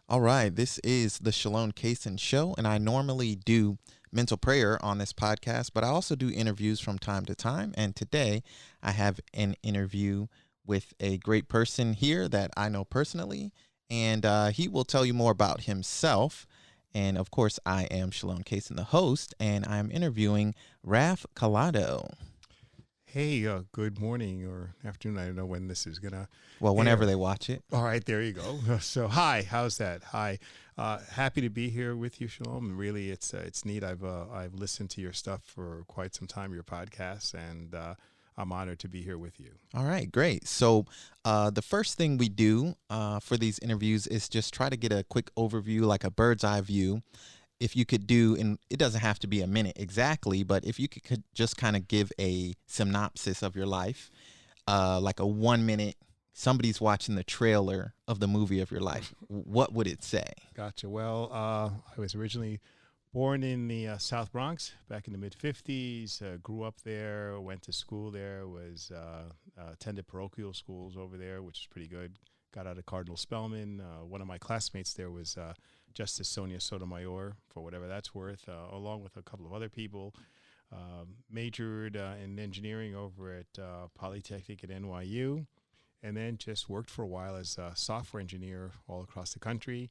All right, this is the Shalom Kaysen Show, and I normally do mental prayer on this podcast, but I also do interviews from time to time. And today I have an interview with a great person here that I know personally, and he will tell you more about himself. And of course, I am Shalom Kaysen, the host, and I'm interviewing Raf Collado. Hey, good morning or afternoon. I don't know when this is gonna Well, whenever air. they watch it. All right, there you go. So, hi, how's that? Hi, happy to be here with you, Shalom. Really, it's neat. I've listened to your stuff for quite some time, your podcasts, and I'm honored to be here with you. All right, great. So, the first thing we do for these interviews is just try to get a quick overview, like a bird's eye view. If you could do, and it doesn't have to be a minute exactly, but if you could just kind of give a synopsis of your life, like a 1 minute, somebody's watching the trailer of the movie of your life, what would it say? Gotcha. Well, I was originally born in the South Bronx back in the mid '50s. Grew up there, went to school there, was attended parochial schools over there, which is pretty good. Got out of Cardinal Spellman. One of my classmates there was Justice Sonia Sotomayor, for whatever that's worth, along with a couple of other people. Majored in engineering over at Polytechnic at NYU, and then just worked for a while as a software engineer all across the country.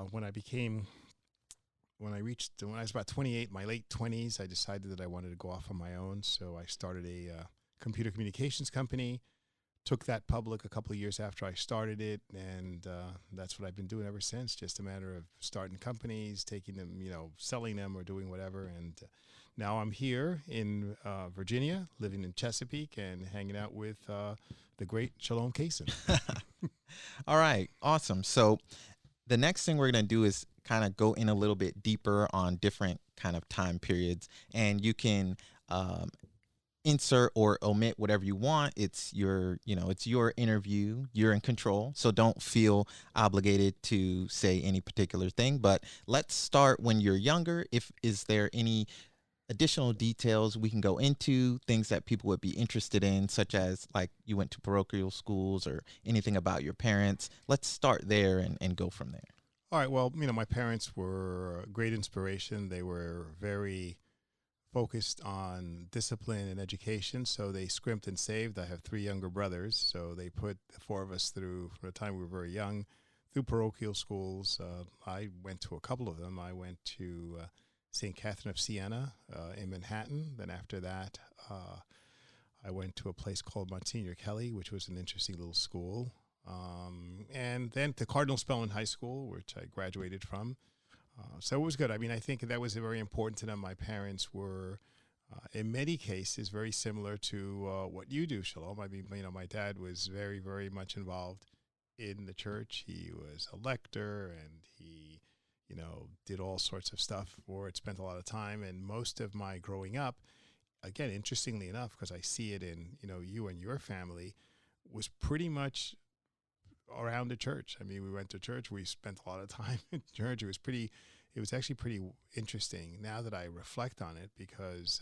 When I became when I was about 28, my late 20s, I decided that I wanted to go off on my own. So I started a computer communications company, took that public a couple of years after I started it. And that's what I've been doing ever since. Just a matter of starting companies, taking them, selling them or doing whatever. And now I'm here in Virginia, living in Chesapeake and hanging out with the great Shalom Kaysen. All right, awesome. So, the next thing we're going to do is kind of go in a little bit deeper on different kind of time periods, and you can insert or omit whatever you want. It's it's your interview. You're in control, so don't feel obligated to say any particular thing. But let's start when you're younger. If is there any additional details we can go into, things that people would be interested in, such as like you went to parochial schools or anything about your parents. Let's start there and go from there. All right. Well, my parents were a great inspiration. They were very focused on discipline and education, so they scrimped and saved. I have three younger brothers, so they put the four of us through, from the time we were very young, through parochial schools. I went to a couple of them. I went to St. Catherine of Siena in Manhattan. Then after that, I went to a place called Monsignor Kelly, which was an interesting little school. And then to Cardinal Spellman High School, which I graduated from. So it was good. I mean, I think that was very important to them. My parents were, in many cases, very similar to what you do, Shalom. I mean, my dad was very, very much involved in the church. He was a lector, and he, did all sorts of stuff for it, spent a lot of time. And most of my growing up, again, interestingly enough, because I see it in, you and your family, was pretty much around the church. I mean, we went to church. We spent a lot of time in church. It was actually pretty interesting now that I reflect on it because,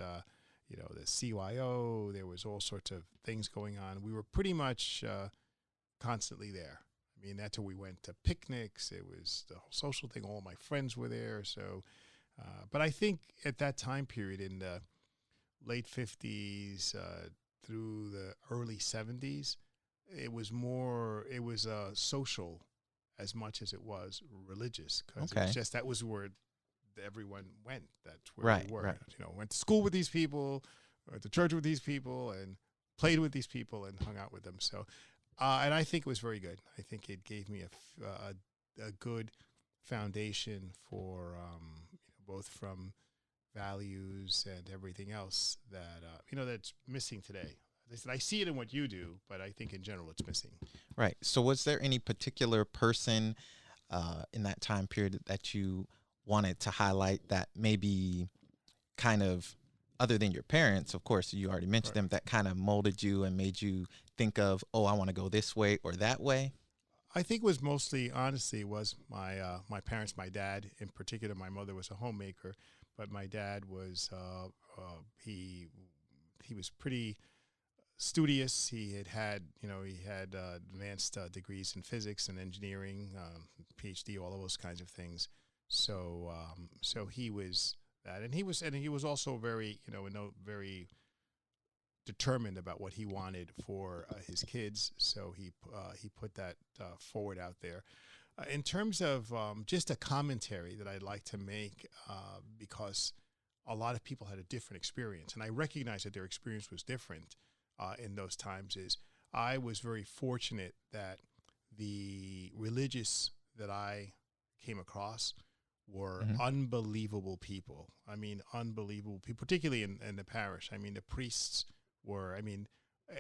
the CYO, there was all sorts of things going on. We were pretty much constantly there. I mean, that's where we went to picnics. It was the whole social thing. All my friends were there. So, but I think at that time period in the late 50s through the early 70s, it was social as much as it was religious, because it was just, that was where everyone went. That's where we were. Right. Went to school with these people, went to church with these people, and played with these people and hung out with them. So, and I think it was very good. I think it gave me a good foundation for both from values and everything else that that's missing today. I see it in what you do, but I think in general it's missing. Right. So was there any particular person in that time period that you wanted to highlight that maybe kind of, other than your parents, of course, you already mentioned them, that kind of molded you and made you think of, oh, I want to go this way or that way? I think it was mostly, honestly, was my parents, my dad in particular. My mother was a homemaker, but my dad was, he was pretty studious. He had advanced degrees in physics and engineering, PhD, all of those kinds of things. So he was that, and he was also very, very determined about what he wanted for his kids. So he put that forward out there. In terms of just a commentary that I'd like to make, because a lot of people had a different experience, and I recognize that their experience was different in those times, is I was very fortunate that the religious that I came across were unbelievable people. I mean, unbelievable people, particularly in the parish. I mean, the priests were,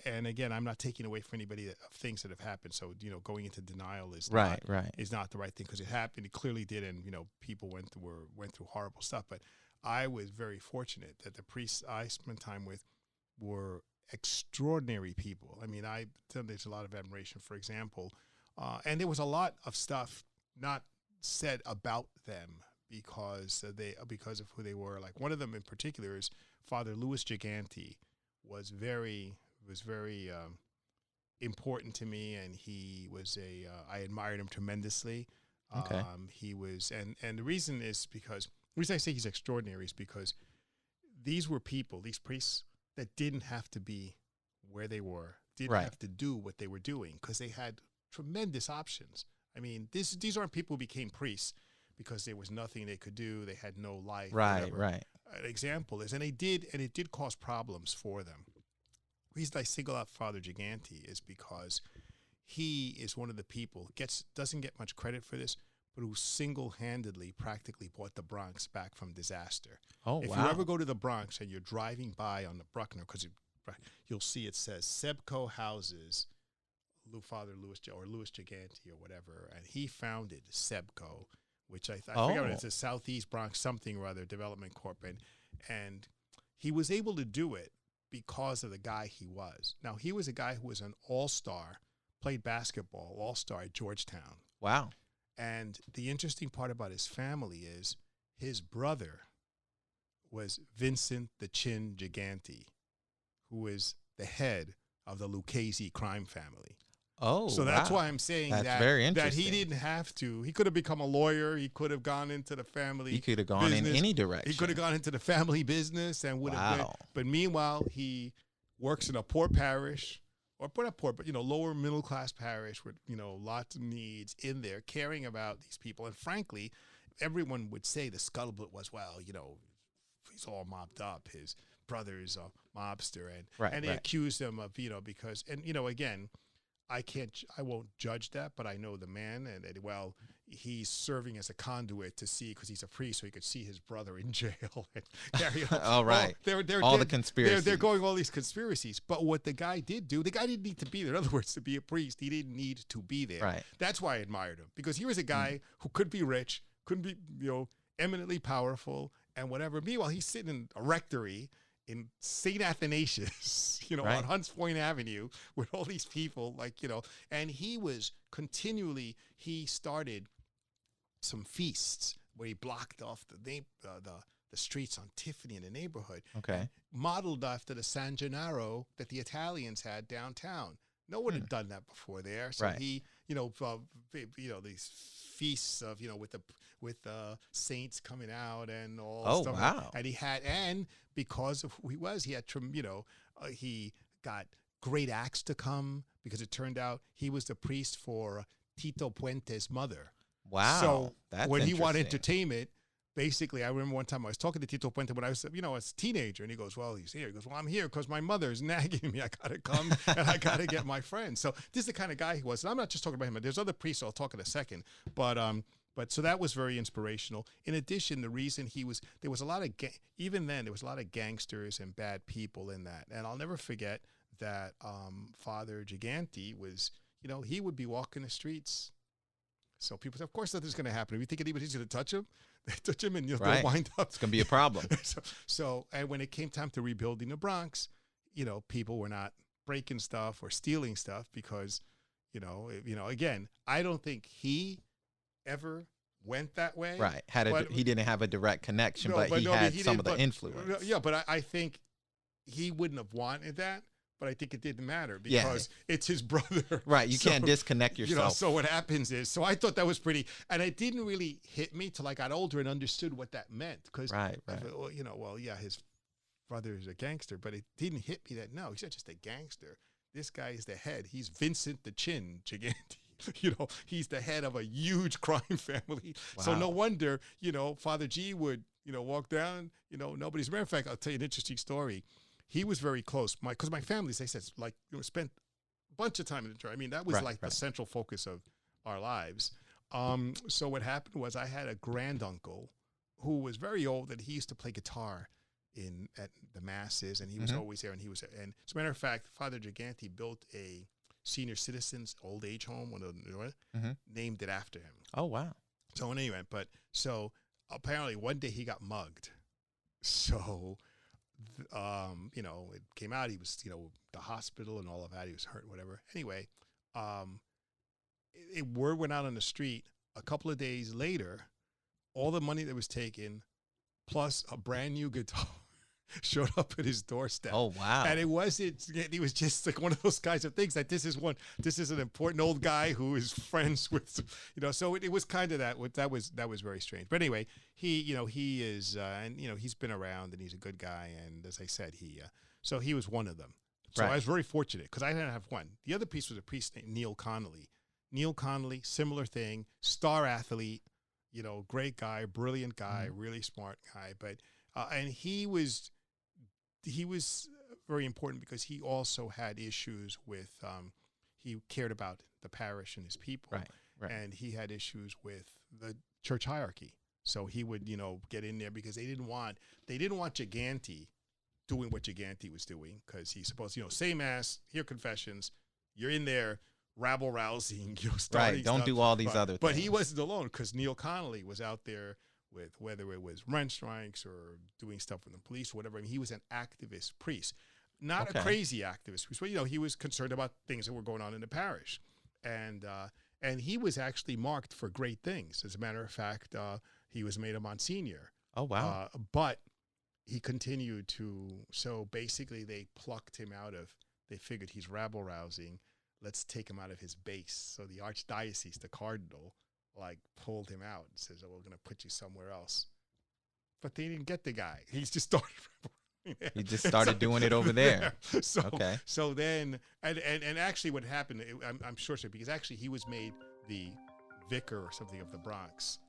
and again, I'm not taking away from anybody of things that have happened. So, going into denial is is not the right thing, because it happened. It clearly did. And, people went through horrible stuff. But I was very fortunate that the priests I spent time with were extraordinary people. I mean, there's a lot of admiration, for example. And there was a lot of stuff not said about them because of who they were. Like, one of them in particular is Father Louis Gigante was very important to me, and he was I admired him tremendously. Okay. He was, and the reason is because, the reason I say he's extraordinary is because these were people, these priests, that didn't have to be where they were, didn't have to do what they were doing, because they had tremendous options. I mean, these aren't people who became priests because there was nothing they could do. They had no life. Right. An example is, and it did cause problems for them. The reason I single out Father Gigante is because he is one of the people, doesn't get much credit for this, but who single-handedly practically brought the Bronx back from disaster. Oh, if you ever go to the Bronx and you're driving by on the Bruckner, because you'll see it says Sebco houses Father Louis Gigante or whatever, and he founded Sebco, which I forget, it's a Southeast Bronx something or other development corp, and he was able to do it because of the guy he was. Now, he was a guy who was an all-star, played basketball, all-star at Georgetown. Wow. And the interesting part about his family is his brother was Vincent the Chin Gigante, who was the head of the Lucchese crime family. Oh, so that's why I'm saying that's very that he didn't have to. He could have become a lawyer. He could have gone into the family. He could have gone business. In any direction. He could have gone into the family business and would have been. But meanwhile, he works in a poor parish, or not poor, but lower middle class parish with lots of needs in there, caring about these people. And frankly, everyone would say the scuttlebutt was, well, he's all mobbed up. His brother's a mobster, and they accused him of because again. I won't judge that, but I know the man, and he's serving as a conduit to see, because he's a priest, so he could see his brother in jail and carry on. All right. The conspiracies. They're going all these conspiracies. But what the guy did do, the guy didn't need to be there. In other words, to be a priest, he didn't need to be there. Right. That's why I admired him, because he was a guy who could be rich, couldn't be, eminently powerful and whatever. Meanwhile, he's sitting in a rectory in St. Athanasius, on Hunts Point Avenue with all these people, and he was continually, he started some feasts where he blocked off the streets on Tiffany in the neighborhood. Okay. Modeled after the San Gennaro that the Italians had downtown. No one had done that before there. So he, these feasts of, with saints coming out and all stuff. Wow. And and because of who he was, he had, he got great acts to come, because it turned out he was the priest for Tito Puente's mother. Wow. So that's when he wanted entertainment, basically, I remember one time I was talking to Tito Puente when I was, a teenager, and he goes, well, he's here. He goes, well, I'm here because my mother's nagging me. I got to come and I got to get my friends. So this is the kind of guy he was. And I'm not just talking about him. There's other priests I'll talk in a second. But so that was very inspirational. In addition, the reason there was a lot of, even then, there was a lot of gangsters and bad people in that. And I'll never forget that Father Gigante was, he would be walking the streets. So people say, of course, nothing's going to happen. If you think anybody's going to touch him, they touch him and they'll wind up. It's going to be a problem. So, and when it came time to rebuilding the Bronx, people were not breaking stuff or stealing stuff because, again, I don't think he ever went that way. Right. He didn't have a direct connection, but he had some of the influence. Yeah, but I think he wouldn't have wanted that. but I think it didn't matter Yeah. because it's his brother. Right. You So, can't disconnect yourself. so what happens is, so I thought that was pretty, and it didn't really hit me till I got older and understood what that meant. Because, Right. well, yeah, his brother is a gangster, but it didn't hit me that, no, he's not just a gangster. This guy is the head. He's Vincent the Chin Gigante. He's the head of a huge crime family. Wow. So no wonder, Father G would, walk down, nobody's. Matter of fact, I'll tell you an interesting story. He was very close. Because my family, as I said, like, spent a bunch of time in the church. I mean, that was the central focus of our lives. So what happened was I had a granduncle who was very old, and he used to play guitar at the masses, and he was always there. And as a matter of fact, Father Gigante built a senior citizens old age home, named it after him. Oh, wow. So anyway, so apparently one day he got mugged. So, it came out, he was, the hospital and all of that. He was hurt, whatever. Anyway, word went out on the street a couple of days later, all the money that was taken plus a brand new guitar showed up at his doorstep. Oh, wow. And he was just like one of those kinds of things that this is an important old guy who is friends with, so it was kind of that was very strange. But anyway, he is, and he's been around and he's a good guy. And as I said, so he was one of them. So I was very fortunate because I didn't have one. The other piece was a priest named Neil Connolly. Neil Connolly, similar thing, star athlete, great guy, brilliant guy, really smart guy. But, and he was very important because he also had issues with, he cared about the parish and his people. Right. And he had issues with the church hierarchy. So he would, get in there because they didn't want Gigante doing what Gigante was doing because he's supposed to, say mass, hear confessions, you're in there, rabble rousing, starting right. Don't stuff. do all these other things. But he wasn't alone because Neil Connolly was out there with whether it was rent strikes or doing stuff with the police or whatever. I mean, he was an activist priest, not a crazy activist priest, but he was concerned about things that were going on in the parish, and he was actually marked for great things. As a matter of fact, he was made a Monsignor. Oh wow! But he continued to. So basically, they plucked him out of. They figured he's rabble rousing. Let's take him out of his base. So the archdiocese, the cardinal, pulled him out and says, "Oh, we're going to put you somewhere else." But they didn't get the guy. He's just started. He just started doing it over there. So then, and actually, what happened? I'm sure because actually he was made the vicar or something of the Bronx.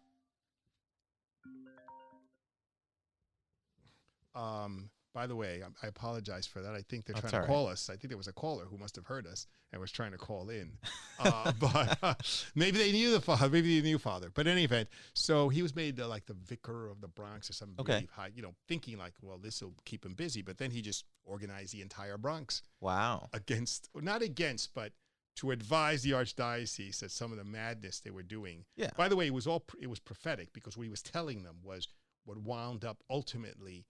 By the way, I apologize for that. I think they're trying to call us. I think there was a caller who must have heard us and was trying to call in. But maybe they knew the father. Maybe they knew father. But in any event, so he was made the vicar of the Bronx or something really high, thinking well, this will keep him busy. But then he just organized the entire Bronx. Wow. Not against, but to advise the archdiocese that some of the madness they were doing. Yeah. By the way, it was prophetic because what he was telling them was what wound up ultimately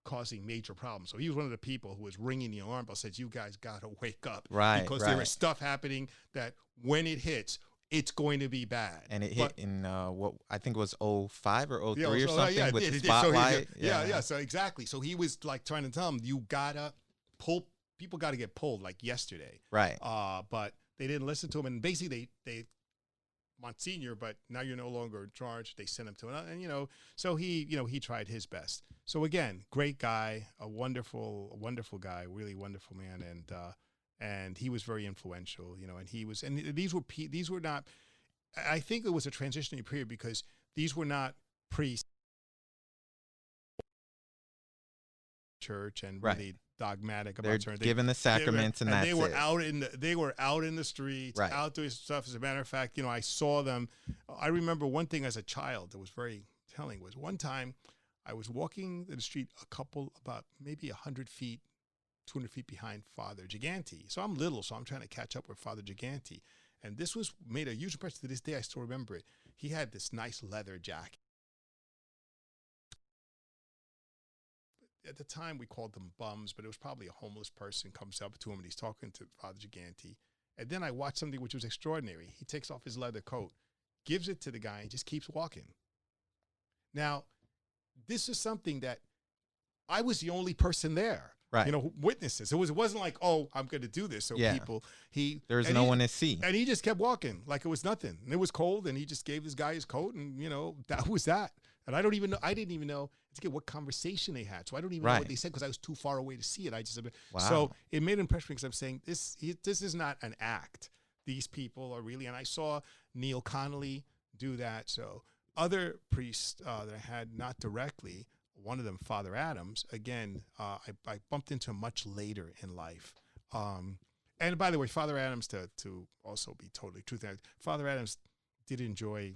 causing major problems. So he was one of the people who was ringing the alarm bell, says, "You guys got to wake up." Right. Because there is stuff happening that when it hits, it's going to be bad. And it hit in what I think it was 05 or 03 or so, something with the so spotlight. So exactly. So he was trying to tell them, you gotta people got to get pulled yesterday. Right. But they didn't listen to him, and basically they Monsignor, but now you're no longer in charge. They sent him to another, and so he tried his best. So again, great guy, a wonderful guy, really wonderful man, and he was very influential, and these were not. I think it was a transitionary period because these were not priests, church, and really dogmatic about certain. They're giving the sacraments and that's they were out in the streets, out doing stuff. As a matter of fact, I saw them. I remember one thing as a child that was very telling was one time I was walking in the street about maybe 100 feet, 200 feet behind Father Gigante. So I'm little, so I'm trying to catch up with Father Gigante. And this made a huge impression. To this day, I still remember it. He had this nice leather jacket. At the time, we called them bums, but it was probably a homeless person comes up to him and he's talking to Father Gigante. And then I watched something which was extraordinary. He takes off his leather coat, gives it to the guy, and just keeps walking. Now, this is something that I was the only person there. Right. You know, witnesses. It wasn't like, oh, I'm going to do this. So people, there's no one to see. And he just kept walking like it was nothing. And it was cold, and he just gave this guy his coat, and, you know, that was that. And I didn't even know what conversation they had. So I don't even know what they said because I was too far away to see it. So it made an impression because I'm saying this is not an act. These people are really, and I saw Neil Connolly do that. So other priests that I had, not directly, one of them, Father Adams, again, I bumped into much later in life. And by the way, Father Adams, to also be totally truthful, Father Adams did enjoy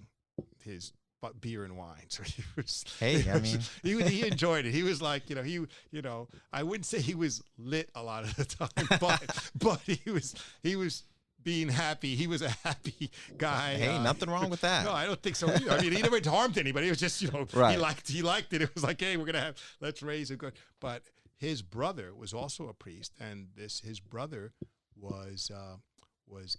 his beer and wine. So he was, he enjoyed it. He was like, I wouldn't say he was lit a lot of the time, but he was being happy. He was a happy guy. Hey, nothing wrong with that. No, I don't think so either. I mean, he never harmed anybody. It was just, he liked it. It was like, hey, let's raise a good. But his brother was also a priest, and his brother was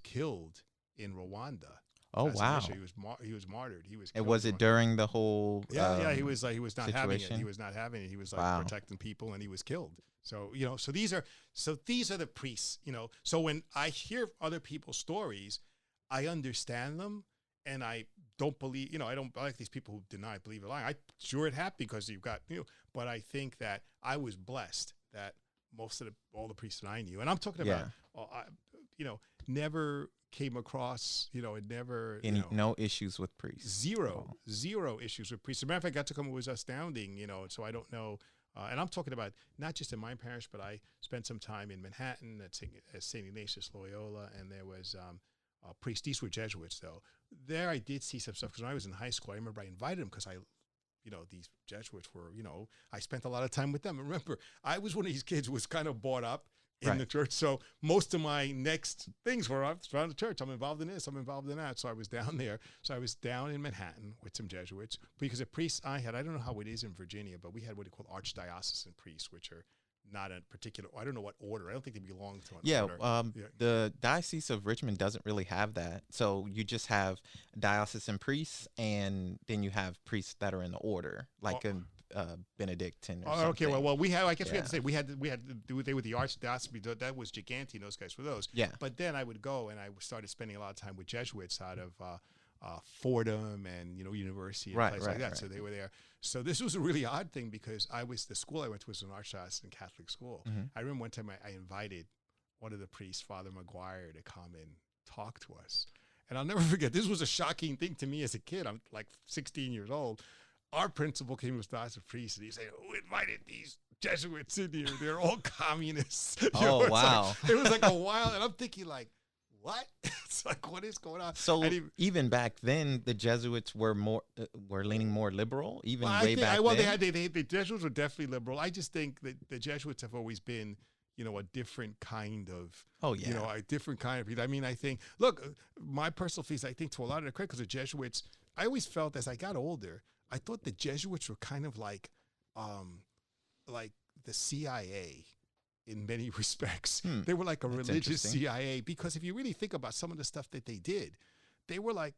killed in Rwanda. Oh, wow. He was martyred. He was. And was it during the whole? He was not situation? having it. He was not having it. He was protecting people, and he was killed. So, so these are the priests, So when I hear other people's stories, I understand them, and I don't believe, I don't like these people who deny, believe, or lie. I sure it happened because you've got, but I think that I was blessed that all the priests that I knew, and I'm talking about, never came across, no issues with priests. Zero issues with priests. As a matter of fact, I got to come, it was astounding, so I don't know. And I'm talking about not just in my parish, but I spent some time in Manhattan at St. Ignatius Loyola, and there was priests. These were Jesuits, though. There I did see some stuff, because when I was in high school, I remember I invited them because these Jesuits were, I spent a lot of time with them. And remember, I was one of these kids who was kind of brought up in the church. So most of my next things were around the church. I'm involved in this, I'm involved in that. So I was down there. So I was down in Manhattan with some Jesuits, because a priest I don't know how it is in Virginia, but we had what they call archdiocesan priests, which are not a particular, I don't know what order. I don't think they belong to an order. The Diocese of Richmond doesn't really have that. So you just have diocesan priests, and then you have priests that are in the order, like Benedictine or something. Okay, well, we had to say we had to do they with the archdiocese. That was Giganti, those guys were those. Yeah. But then I would go, and I started spending a lot of time with Jesuits out of Fordham and University and places like that. Right. So they were there. So this was a really odd thing, because the school I went to was an archdiocesan Catholic school. Mm-hmm. I remember one time I invited one of the priests, Father McGuire, to come and talk to us. And I'll never forget, this was a shocking thing to me as a kid. I'm like 16 years old. Our principal came with us, a priest, and he said, "Who invited these Jesuits in here? They're all communists." Oh, wow. It was like a while, and I'm thinking like, what? It's like, what is going on? So even back then, the Jesuits were leaning more liberal, back then? The Jesuits were definitely liberal. I just think that the Jesuits have always been, a different kind of, a different kind of, I mean, I think, look, my personal feelings, I think to a lot of the credit, because the Jesuits, I always felt as I got older, I thought the Jesuits were kind of like the CIA in many respects. They were like a religious CIA, because if you really think about some of the stuff that they did, they were like,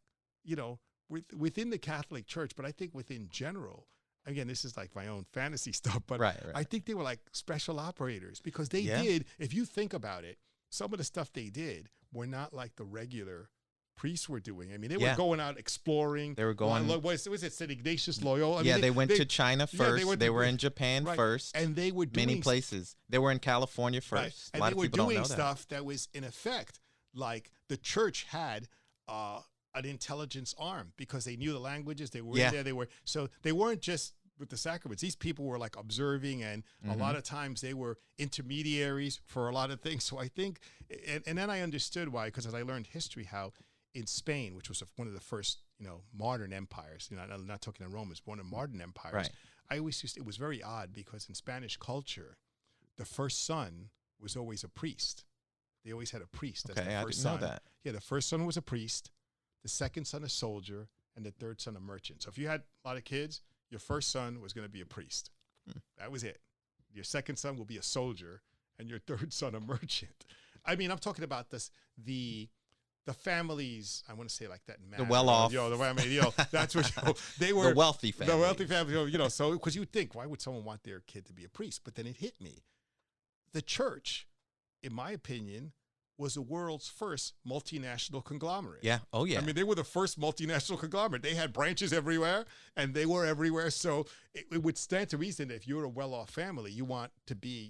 within the Catholic Church, but I think within general, again, this is like my own fantasy stuff, but I think they were like special operators, because they did, if you think about it, some of the stuff they did were not like the regular priests were doing. I mean, they were going out exploring. They were going. Was it St. Ignatius Loyola? They went to China first. They were in Japan first, and they were doing many places. They were in California first. Right. And they were doing stuff that was in effect like the church had an intelligence arm, because they knew the languages. They were in there. They weren't just with the sacraments. These people were like observing, and a lot of times they were intermediaries for a lot of things. So I think, and then I understood why, because as I learned history, how in Spain, which was one of the first, modern empires, I'm not talking the Romans, one of the modern empires. Right. I always it was very odd, because in Spanish culture, the first son was always a priest. They always had a priest as the first son. Know that. Yeah, the first son was a priest, the second son a soldier, and the third son a merchant. So if you had a lot of kids, your first son was going to be a priest. That was it. Your second son will be a soldier, and your third son a merchant. I mean, I'm talking about the families, I want to say like that. The well-off. That's what they were. The wealthy family. The wealthy family, so because you would think, why would someone want their kid to be a priest? But then it hit me. the church, in my opinion, was the world's first multinational conglomerate. Yeah. Oh, yeah. I mean, they were the first multinational conglomerate. They had branches everywhere, and they were everywhere. So it would stand to reason that if you're a well-off family, you want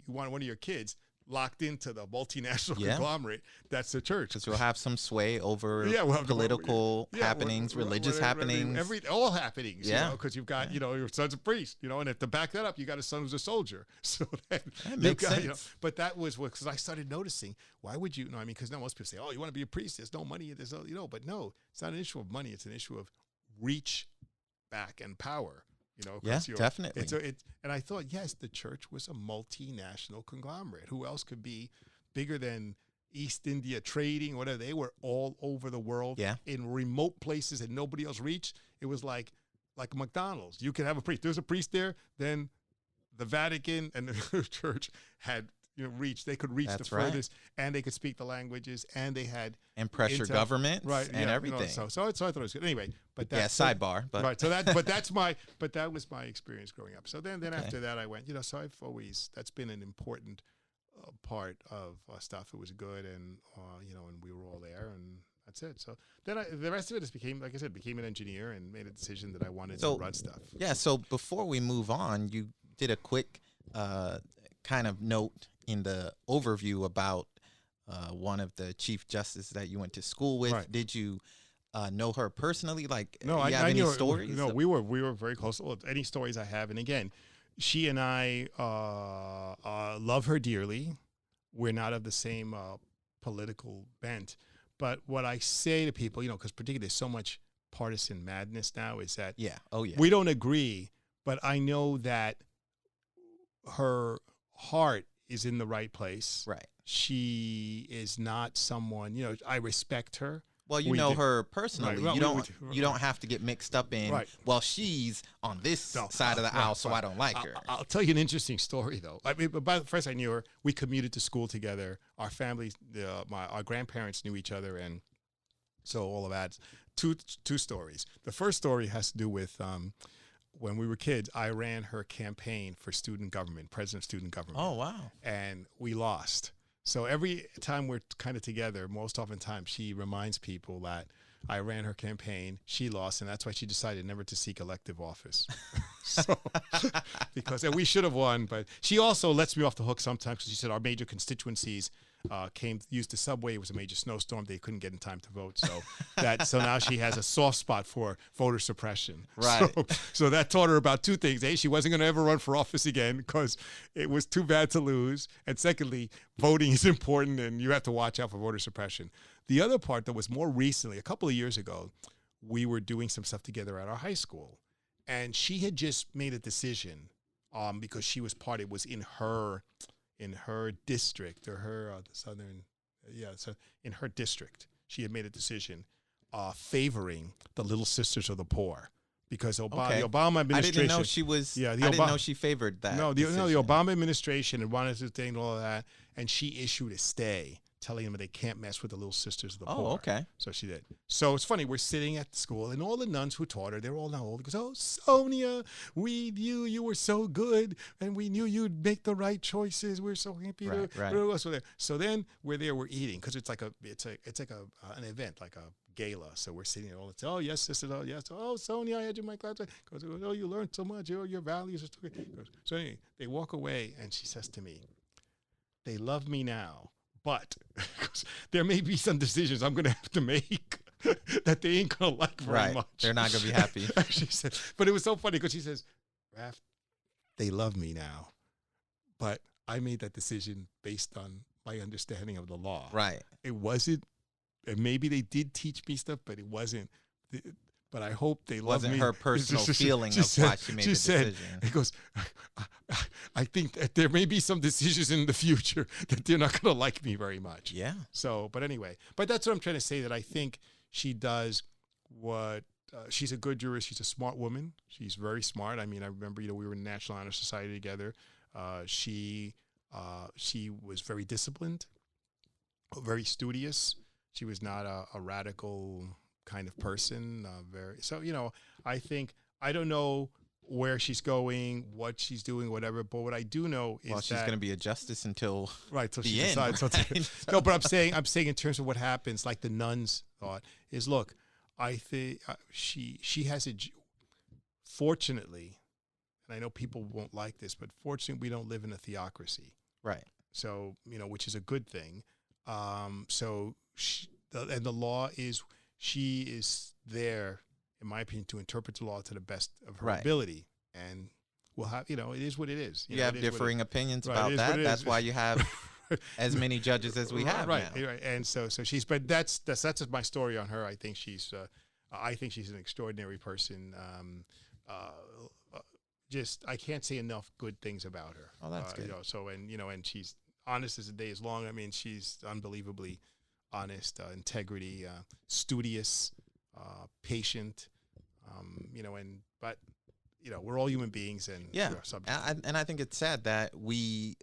one of your kids locked into the multinational conglomerate. That's the church. Because you'll have some sway over well, political happenings, religious happenings. All happenings, Yeah. because you've got, your son's a priest, and if to back that up, you got a son who's a soldier. So that makes sense. but that was because I started noticing, why would you, because now most people say, oh, you want to be a priest, there's no money, but no, it's not an issue of money, it's an issue of reach back and power. Yeah, definitely. And I thought, yes, the church was a multinational conglomerate. Who else could be bigger than East India trading, whatever? They were all over the world, in remote places that nobody else reached. It was like McDonald's. You could have a priest. There's a priest there. Then the Vatican and the church had they could reach the furthest, and they could speak the languages, and they had pressure governments, and everything. So I thought it was good. Anyway, but sidebar. But right. So that that was my experience growing up. So then after that, I went. So I've always, that's been an important part of stuff. It was good, and and we were all there, and that's it. So then the rest of it just became, like I said, became an engineer and made a decision that I wanted to run stuff. Yeah. So before we move on, you did a quick kind of note in the overview about one of the chief justices that you went to school with. Right. Did you know her personally? Like, no, I have any stories? No, we were very close. Well, any stories I have, and again, she and I love her dearly. We're not of the same political bent, but what I say to people, because particularly there's so much partisan madness now, is that we don't agree, but I know that her heart is in the right place. Right. She is not someone, I respect her. Well, you know her personally. Right. You don't have to get mixed up in, well, she's on this side of the aisle, so I don't like her. I'll tell you an interesting story, though. I mean, but first I knew her. We commuted to school together. Our families, our grandparents knew each other, and so all of that. Two stories. The first story has to do with when we were kids. I ran her campaign for student government, president of student government. Oh, wow. And we lost. So every time we're kind of together, most oftentimes she reminds people that I ran her campaign, she lost, and that's why she decided never to seek elective office. And we should have won, but she also lets me off the hook sometimes because she said our major constituencies used the subway. It was a major snowstorm. They couldn't get in time to vote. So now she has a soft spot for voter suppression. Right. So that taught her about two things. A, she wasn't going to ever run for office again because it was too bad to lose. And secondly, voting is important and you have to watch out for voter suppression. The other part that was more recently, a couple of years ago, we were doing some stuff together at our high school. And she had just made a decision because she was it was in her district or her so in her district, she had made a decision favoring the Little Sisters of the Poor because the Obama administration. I didn't know she was. I didn't know she favored that. No, the Obama administration had wanted to do all of that, and she issued a stay telling them they can't mess with the Little Sisters of the Poor. Oh, okay. So she did. So it's funny. We're sitting at the school, and all the nuns who taught her, they're all now old. Goes, oh, Sonia, we knew you were so good, and we knew you'd make the right choices. We're so happy. Right. So then we're there, we're eating because it's like an event, like a gala. So we're sitting there all the time. Oh, yes, sister. Oh, yes. Oh, Sonia, I had you in my class. Goes, oh, you learned so much. Your values are so good. So anyway, they walk away, and she says to me, they love me now. But there may be some decisions I'm going to have to make that they ain't going to like very much. They're not going to be happy. She said, but it was so funny because she says, Raph, they love me now. But I made that decision based on my understanding of the law. Right. It wasn't, and maybe they did teach me stuff, but it wasn't. But I hope they love me. Wasn't her personal feeling of why she made the decision. He goes, I think that there may be some decisions in the future that they're not going to like me very much. Yeah. So, but anyway, but that's what I'm trying to say, that I think she does what, she's a good jurist. She's a smart woman. She's very smart. I mean, I remember, we were in the National Honor Society together. She was very disciplined, very studious. She was not a radical kind of person. I think, I don't know where she's going, what she's doing, whatever. But what I do know is she's going to be a justice until right till the she end, decides. right? No, but I'm saying in terms of what happens, like the nuns thought is, look, I think she has fortunately, and I know people won't like this, but fortunately we don't live in a theocracy. Right. So, which is a good thing. So and the law is, she is there, in my opinion, to interpret the law to the best of her ability. And we'll have, it is what it is. You have differing opinions about that. That's why you have as many judges as we have right, now. Right. And so she's, but that's my story on her. I think she's an extraordinary person. Just, I can't say enough good things about her. Oh, that's good. And she's honest as the day is long. I mean, she's unbelievably honest, integrity, studious, patient, but we're all human beings, and and I think it's sad that we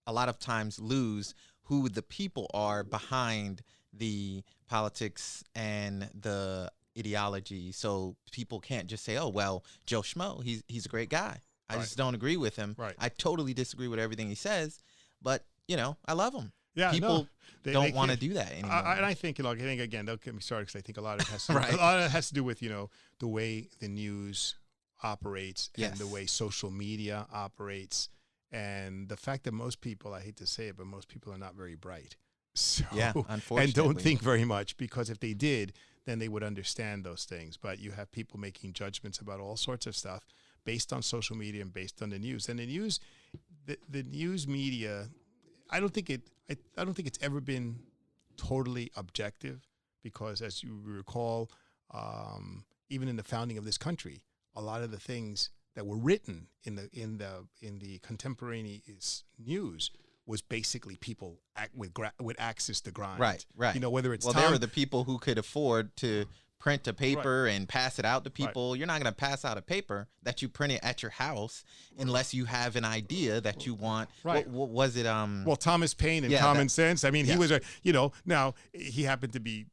a lot of times lose who the people are behind the politics and the ideology. So people can't just say, "Oh, well, Joe Schmo, he's a great guy. I just don't agree with him. Right. I totally disagree with everything he says, but I love him." Yeah, people don't want to do that anymore. And I think, again, don't get me started, because I think a lot of it has to, Right. a lot of it has to do with the way the news operates, and the way social media operates, and the fact that most people, I hate to say it, but most people are not very bright. So, unfortunately, and don't think very much, because if they did, then they would understand those things. But you have people making judgments about all sorts of stuff based on social media and based on the news. And the news media, I don't think it's ever been totally objective, because, as you recall, even in the founding of this country, a lot of the things that were written in the contemporaneous news was basically people with access to grind. Right. Whether it's they were the people who could afford to print a paper and pass it out to people. You're not going to pass out a paper that you printed at your house unless you have an idea that you want. Right. What was it? Well, Thomas Paine in Common Sense. I mean, he was now he happened to be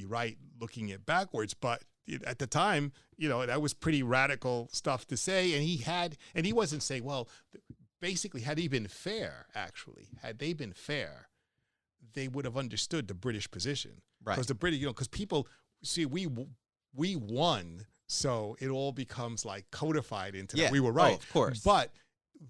right looking at backwards, but at the time, that was pretty radical stuff to say. And he wasn't saying, well, basically, had they been fair, they would have understood the British position. Right. Because the British, because people see, we won, so it all becomes like codified into that we were right. Oh, of course. But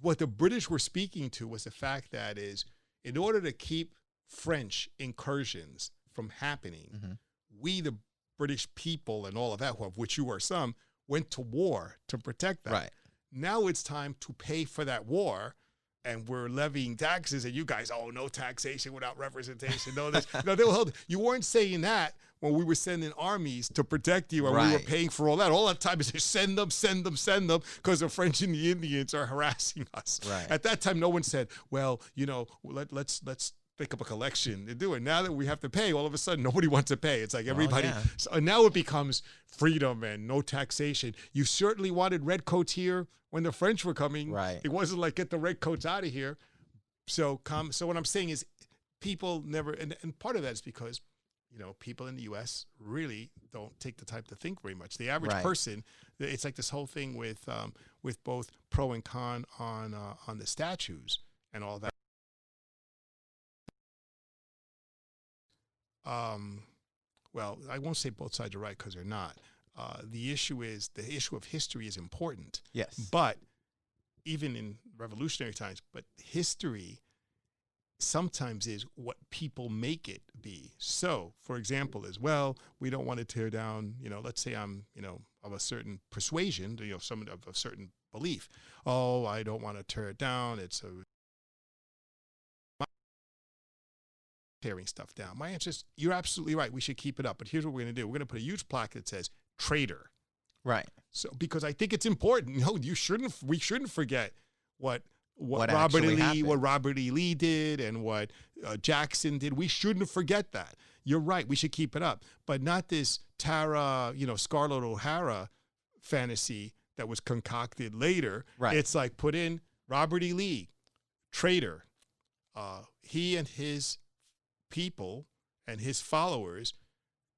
what the British were speaking to was the fact that is, in order to keep French incursions from happening, we, the British people and all of that, of which you are some, went to war to protect that. Right. Now it's time to pay for that war, and we're levying taxes, and you guys, no taxation without representation. No, this, you weren't saying that when we were sending armies to protect you, and we were paying for all that. All that time is just send them, because the French and the Indians are harassing us. Right. At that time, no one said, well, let's pick up a collection to do it. Now that we have to pay, all of a sudden nobody wants to pay. It's like everybody. So now it becomes freedom and no taxation. You certainly wanted redcoats here when the French were coming. Right. It wasn't like get the redcoats out of here. So what I'm saying is, people never, and part of that is because people in the U.S. really don't take the time to think very much. The average person, it's like this whole thing with both pro and con on the statues and all that. Well, I won't say both sides are right, because they're not. The issue of history is important. Yes. But even in revolutionary times, but history sometimes is what people make it be. So, for example, as well, we don't want to tear down, let's say I'm, of a certain persuasion, someone of a certain belief. Oh, I don't want to tear it down. It's tearing stuff down. My answer is, you're absolutely right. We should keep it up. But here's what we're going to do. We're going to put a huge plaque that says traitor. Right. So, because I think it's important. We shouldn't forget what Robert E. Lee did and what Jackson did. We shouldn't forget that. You're right. We should keep it up, but not this Tara, Scarlett O'Hara fantasy that was concocted later. Right. It's like, put in Robert E. Lee, traitor. He and his people and his followers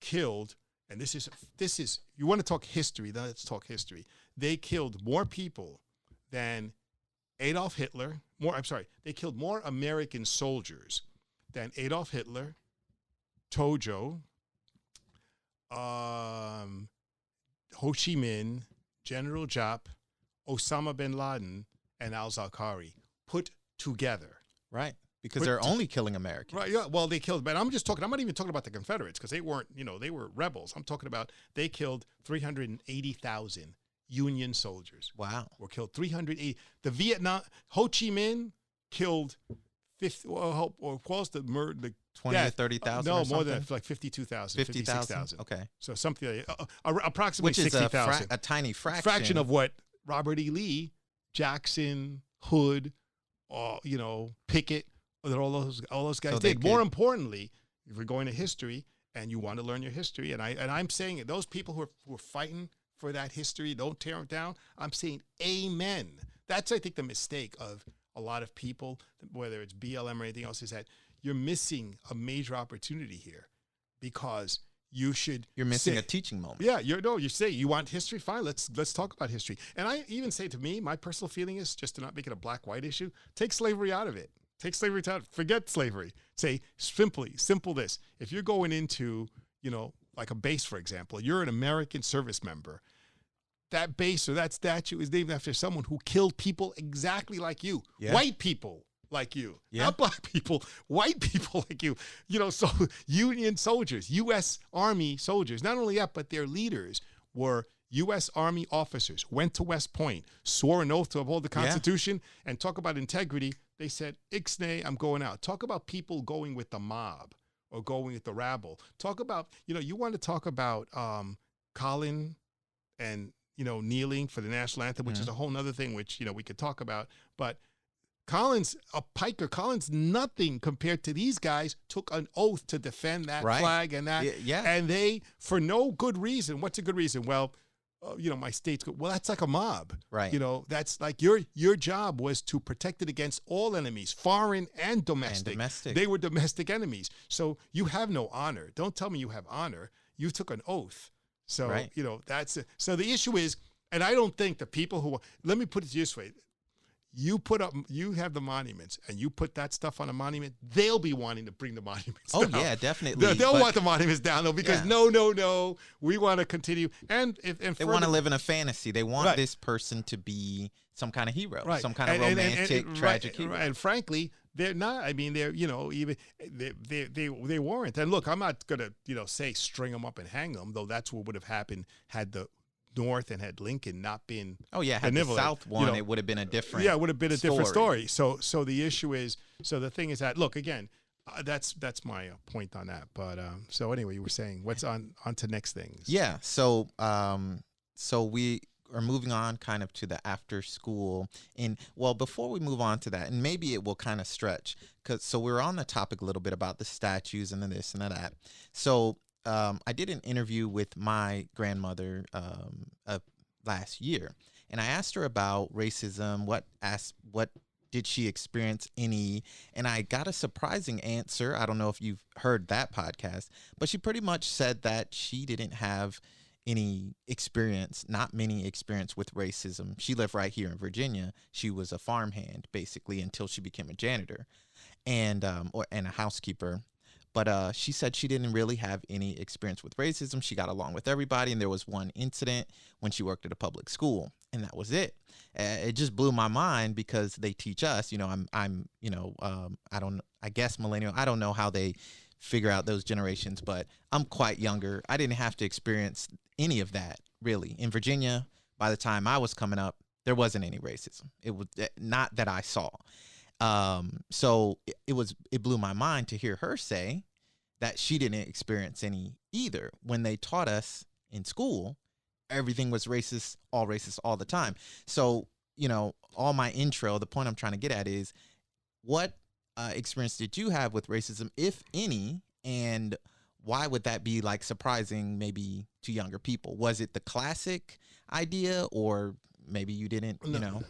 killed and this is you want to talk history, then let's talk history. They killed more people than Adolf Hitler. They killed more American soldiers than Adolf Hitler, Tojo, Ho Chi Minh, General Giap, Osama bin Laden, and al-Zawahiri put together. Right. Because they're only killing Americans. Right. Yeah. Well, they killed, but I'm not even talking about the Confederates because they weren't, they were rebels. I'm talking about they killed 380,000 Union soldiers. Wow. Were killed 380. The Ho Chi Minh killed 50, or close to the 20 to 30,000. No, more than like 52,000, 56,000. Okay. So something approximately which is 60,000. a tiny fraction. Fraction of what Robert E. Lee, Jackson, Hood, Pickett, all those guys did. More importantly, if we're going to history and you want to learn your history, and I'm saying those people who are fighting for that history, don't tear them down. I'm saying amen. That's, I think, the mistake of a lot of people, whether it's BLM or anything else, is that you're missing a major opportunity here because you're missing a teaching moment. Yeah, you say you want history, fine. Let's talk about history. And I even say to me, my personal feeling is just to not make it a black-white issue. Take slavery out of it. Take slavery out. Forget slavery. Say simple this. If you're going into, like a base, for example, you're an American service member. That base or that statue is named after someone who killed people exactly like you. Yeah. White people like you. Yeah. Not black people, white people like you. So Union soldiers, U.S. Army soldiers, not only that, but their leaders were U.S. Army officers, went to West Point, swore an oath to uphold the Constitution, and talk about integrity. They said, Ixnay, I'm going out. Talk about people going with the mob or going with the rabble. Talk about, you want to talk about Colin and, kneeling for the national anthem, which is a whole nother thing, which, we could talk about. But Collins, a piker, Collins, nothing compared to these guys, took an oath to defend that flag and that. Yeah. And they, for no good reason, what's a good reason? Well, my state's good. Well, that's like a mob. Right. That's like your job was to protect it against all enemies, foreign and domestic. They were domestic enemies. So you have no honor. Don't tell me you have honor. You took an oath. So, that's it. So the issue is, and I don't think the people who, let me put it this way. You have the monuments and you put that stuff on a monument, they'll be wanting to bring the monuments down. Oh, yeah, definitely. They'll want the monuments down, though, because no, we want to continue. And they want to live in a fantasy. They want this person to be some kind of hero, some kind of romantic, tragic hero. And frankly, they're not. I mean, they're, even they weren't. And look, I'm not going to, say string them up and hang them, though that's what would have happened had the North and had Lincoln not been had the South won, it would have been a different it would have been a different story. So the issue is, the thing is that, look, again, that's my point on that. But so anyway, you were saying what's on to next things. Yeah. So we are moving on kind of to the after school. And well, before we move on to that, and maybe it will kind of stretch, so we're on the topic a little bit about the statues and the this and the that. So I did an interview with my grandmother last year, and I asked her about racism. What did she experience any? And I got a surprising answer. I don't know if you've heard that podcast, but she pretty much said that she didn't have any experience, not many experience with racism. She lived right here in Virginia. She was a farmhand basically until she became a janitor and a housekeeper. But she said she didn't really have any experience with racism. She got along with everybody. And there was one incident when she worked at a public school, and that was it. It just blew my mind because they teach us, I guess millennial. I don't know how they figure out those generations, but I'm quite younger. I didn't have to experience any of that really. In Virginia, by the time I was coming up, there wasn't any racism. It was not that I saw. So it blew my mind to hear her say that she didn't experience any either. When they taught us in school, everything was racist all the time. So, all my intro, the point I'm trying to get at is what experience did you have with racism, if any, and why would that be like surprising maybe to younger people? Was it the classic idea, or maybe you didn't,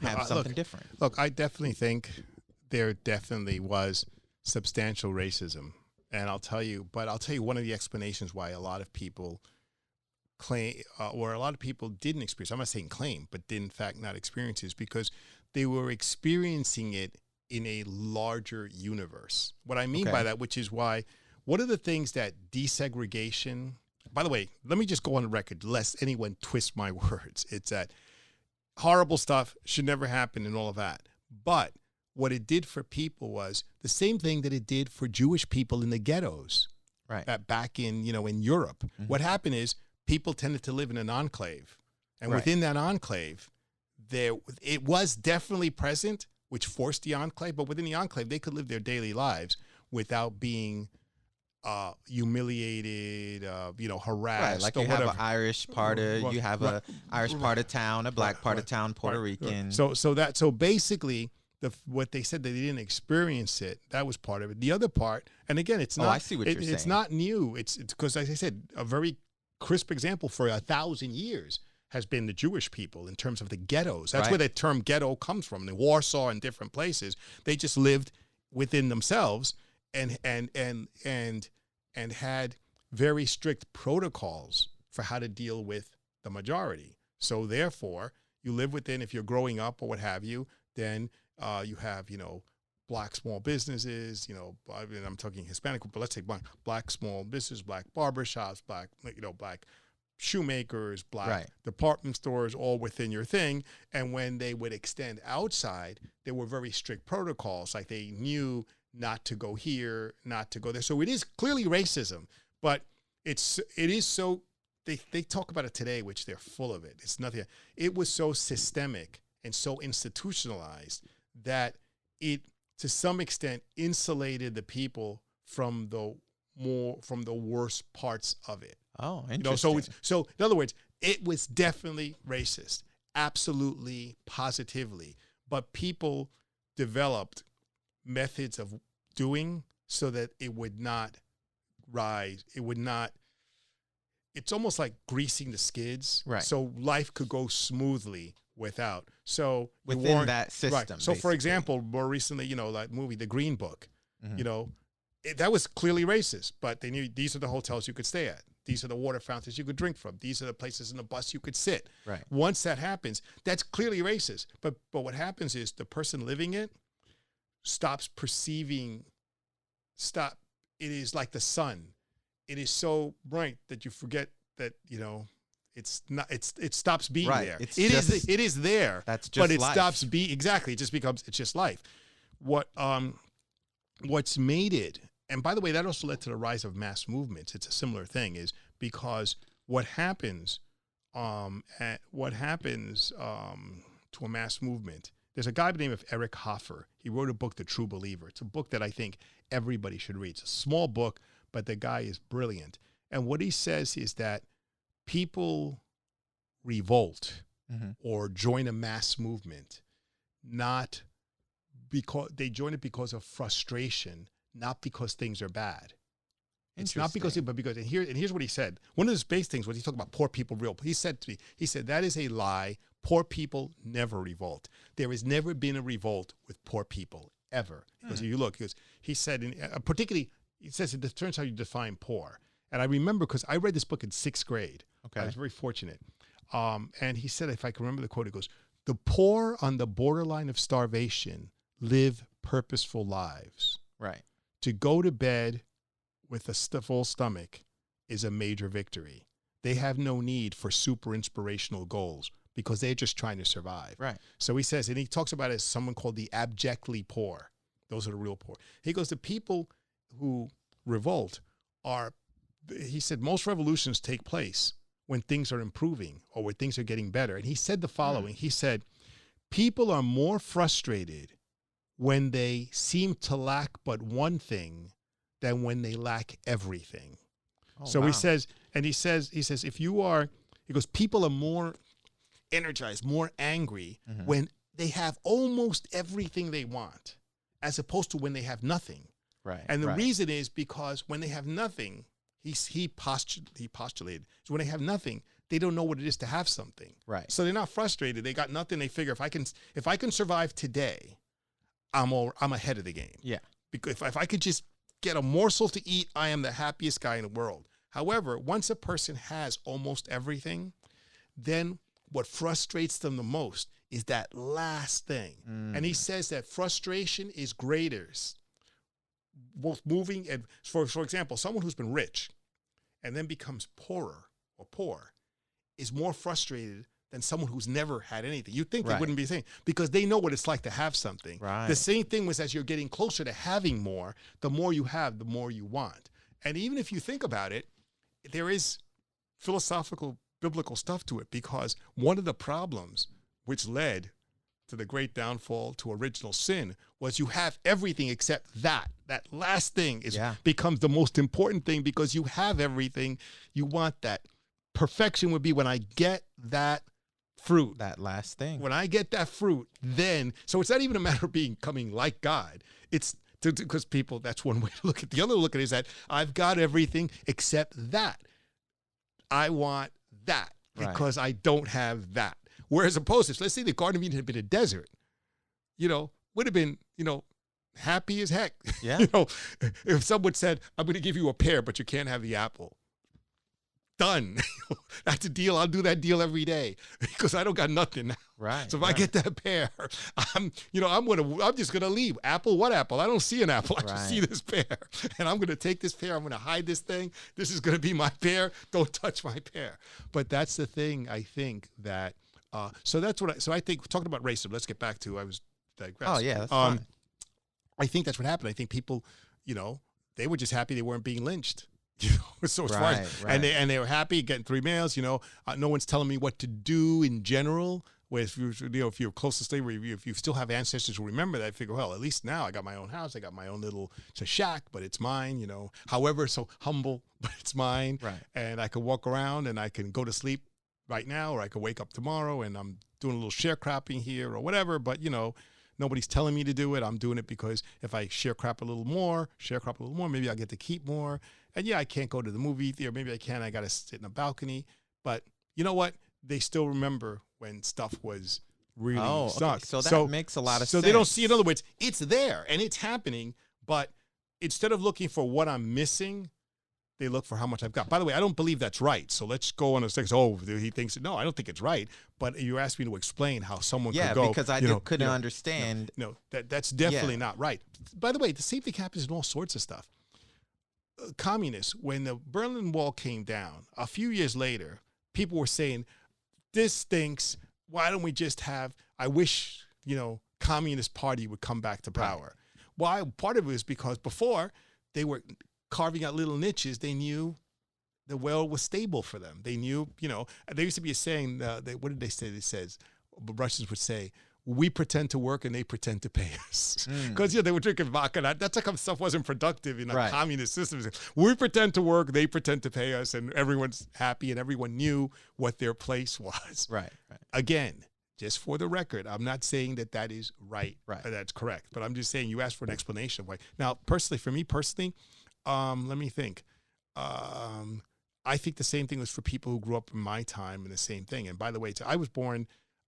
have something different? Look, I definitely think there definitely was substantial racism. And I'll tell you one of the explanations why a lot of people claim, or a lot of people didn't experience. I'm not saying claim, but did in fact not experience it, because they were experiencing it in a larger universe. What I mean by that, which is why one of the things that desegregation, by the way, let me just go on the record, lest anyone twist my words. It's that horrible stuff should never happen and all of that. But what it did for people was the same thing that it did for Jewish people in the ghettos. Right. Back in, in Europe. Mm-hmm. What happened is people tended to live in an enclave. And within that enclave, it was definitely present, which forced the enclave. But within the enclave, they could live their daily lives without being humiliated, harassed. Right, like or you whatever. have an Irish part of, you have a Irish part of town, a black part of town, Puerto Rican. So basically, what they said that they didn't experience it, that was part of it. The other part, and again, it's not. I see what you're saying. It's not new. It's because, as I said, a very crisp example for 1,000 years has been the Jewish people in terms of the ghettos. That's where the term ghetto comes from. In Warsaw and different places, they just lived within themselves and had very strict protocols for how to deal with the majority. So therefore, you live within. If you're growing up or what have you, then you have, black small businesses, I'm talking Hispanic, but let's say black small business, black barbershops, black shoemakers, black department stores, all within your thing. And when they would extend outside, there were very strict protocols. Like they knew not to go here, not to go there. So it is clearly racism, but it is so, they talk about it today, which they're full of it. It's nothing. It was so systemic and so institutionalized that it, to some extent, insulated the people from the worst parts of it. Oh, interesting. So in other words, it was definitely racist, absolutely, positively. But people developed methods of doing so that it would not rise. It would not. It's almost like greasing the skids, right? So life could go smoothly without. So within that system. Right. So for example, more recently, that movie, The Green Book, that was clearly racist, but they knew these are the hotels you could stay at. These are the water fountains you could drink from. These are the places in the bus you could sit. Right. Once that happens, that's clearly racist. But what happens is the person living it stops perceiving, it is like the sun. It is so bright that you forget that, it's not. It stops being there. It is there. That's just. But it life. stops being exactly. It just becomes. It's just life. What's made it, and by the way, that also led to the rise of mass movements. It's a similar thing, is because what happens to a mass movement. There's a guy by the name of Eric Hoffer. He wrote a book, The True Believer. It's a book that I think everybody should read. It's a small book, but the guy is brilliant. And what he says is that people revolt or join a mass movement, not because they join it because of frustration, not because things are bad. It's not because, and here's what he said. One of his base things was he talked about poor people he said to me, that is a lie. Poor people never revolt. There has never been a revolt with poor people, ever. Because if you look, he said, particularly, he says it turns how you define poor. And I remember because I read this book in 6th grade. Okay. I was very fortunate. And he said, if I can remember the quote, he goes, "The poor on the borderline of starvation live purposeful lives." Right. To go to bed with a full stomach is a major victory. They have no need for super inspirational goals because they're just trying to survive. Right. So he says, and he talks about it as someone called the abjectly poor. Those are the real poor. He goes, the people who revolt he said, most revolutions take place when things are improving or when things are getting better. And he said the following. He said, people are more frustrated when they seem to lack but one thing than when they lack everything. Oh, so wow. he says, people are more energized, more angry when they have almost everything they want, as opposed to when they have nothing. Right. And the reason is because when they have nothing, he postulated, so when they have nothing, they don't know what it is to have something. Right. So they're not frustrated. They got nothing. They figure if I can survive today, I'm ahead of the game. Yeah. Because if I could just get a morsel to eat, I am the happiest guy in the world. However, once a person has almost everything, then what frustrates them the most is that last thing. And he says that frustration is greater, both moving and, for example, someone who's been rich and then becomes poorer or poor is more frustrated than someone who's never had anything. You'd think they wouldn't be saying, because they know what it's like to have something. The same thing was, as you're getting closer to having more, the more you have, the more you want. And even if you think about it, there is philosophical, biblical stuff to it, because one of the problems which led to the great downfall, to original sin, was you have everything except that. That last thing becomes the most important thing, because you have everything. You want that. Perfection would be when I get that fruit. That last thing. When I get that fruit, then, so it's not even a matter of becoming like God. It's because people, that's one way to look at it. The other look at it is that I've got everything except that. I want that because I don't have that. Whereas opposed to, let's say the Garden of Eden had been a desert, would have been, happy as heck. Yeah. If someone said, I'm going to give you a pear, but you can't have the apple. Done. That's a deal. I'll do that deal every day because I don't got nothing now. Right. So if I get that pear, I'm just gonna leave. Apple, what apple? I don't see an apple. I just see this pear, and I'm gonna take this pear. I'm gonna hide this thing. This is gonna be my pear. Don't touch my pear. But that's the thing. I think that. So that's what. I think talking about racism. Let's get back to. I was digressing. Oh yeah. That's fine. I think that's what happened. I think people, they were just happy they weren't being lynched. So as far as, and they were happy getting 3 males. No one's telling me what to do in general. Where if you're close to slavery, if you still have ancestors who remember that, I figure, well, at least now I got my own house, I got my own it's a shack, but it's mine. However, so humble, but it's mine. Right. And I can walk around and I can go to sleep right now, or I could wake up tomorrow and I'm doing a little sharecropping here or whatever. But nobody's telling me to do it. I'm doing it because if I sharecrop a little more, maybe I'll get to keep more. And yeah, I can't go to the movie theater. Maybe I can. I got to sit in a balcony. But you know what? They still remember when stuff was really sucked. So that makes a lot of sense. So they don't see, in other words, it's there and it's happening. But instead of looking for what I'm missing, they look for how much I've got. By the way, I don't believe that's right. So let's go on a second. He thinks, no, I don't think it's right. But you asked me to explain how someone could go. Yeah, because I couldn't understand. No, that's definitely not right. By the way, the same thing happens in all sorts of stuff. Communists, when the Berlin Wall came down, a few years later, people were saying, this stinks. Why don't we just have, I wish, Communist Party would come back to power. Why? Part of it was because before they were carving out little niches, they knew the well was stable for them. They knew, there used to be a saying, what did they say? It says, Russians would say, we pretend to work and they pretend to pay us. Because they were drinking vodka. That's like how stuff wasn't productive in a communist system. We pretend to work, they pretend to pay us, and everyone's happy and everyone knew what their place was. Right. Again, just for the record, I'm not saying that is right. That's correct. But I'm just saying you asked for an explanation of why. Now, for me personally, let me think. I think the same thing was for people who grew up in my time, and the same thing. And by the way, I was born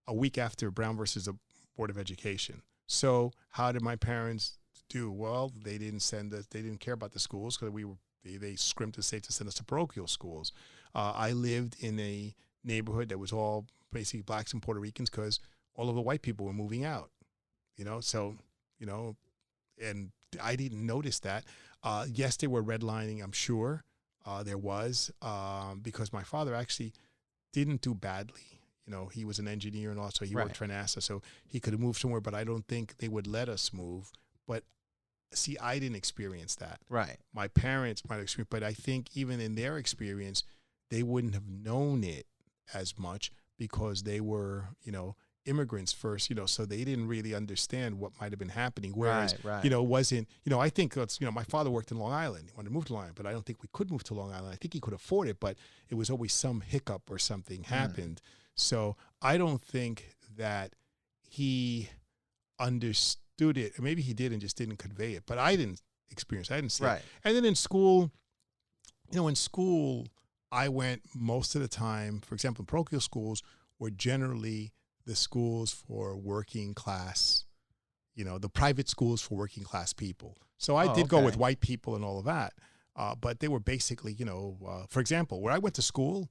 a week after Brown versus the Board of Education. So how did my parents do? Well, they didn't send us. They didn't care about the schools because they scrimped to say to send us to parochial schools. I lived in a neighborhood that was all basically blacks and Puerto Ricans because all of the white people were moving out. And I didn't notice that. Yes, they were redlining, I'm sure. There was, because my father actually didn't do badly. He was an engineer and also he worked for NASA, so he could have moved somewhere, but I don't think they would let us move. But see, I didn't experience that. Right. My parents might have experienced, but I think even in their experience, they wouldn't have known it as much because they were, immigrants first, so they didn't really understand what might have been happening. Whereas, wasn't, I think it's, my father worked in Long Island. He wanted to move to Long Island, but I don't think we could move to Long Island. I think he could afford it, but it was always some hiccup or something happened. So I don't think that he understood it. Or maybe he did and just didn't convey it, but I didn't experience it. I didn't see it. And then in school, I went most of the time, for example, parochial schools were generally the schools for working class, the private schools for working class people. So I did go with white people and all of that. But they were basically, for example, where I went to school,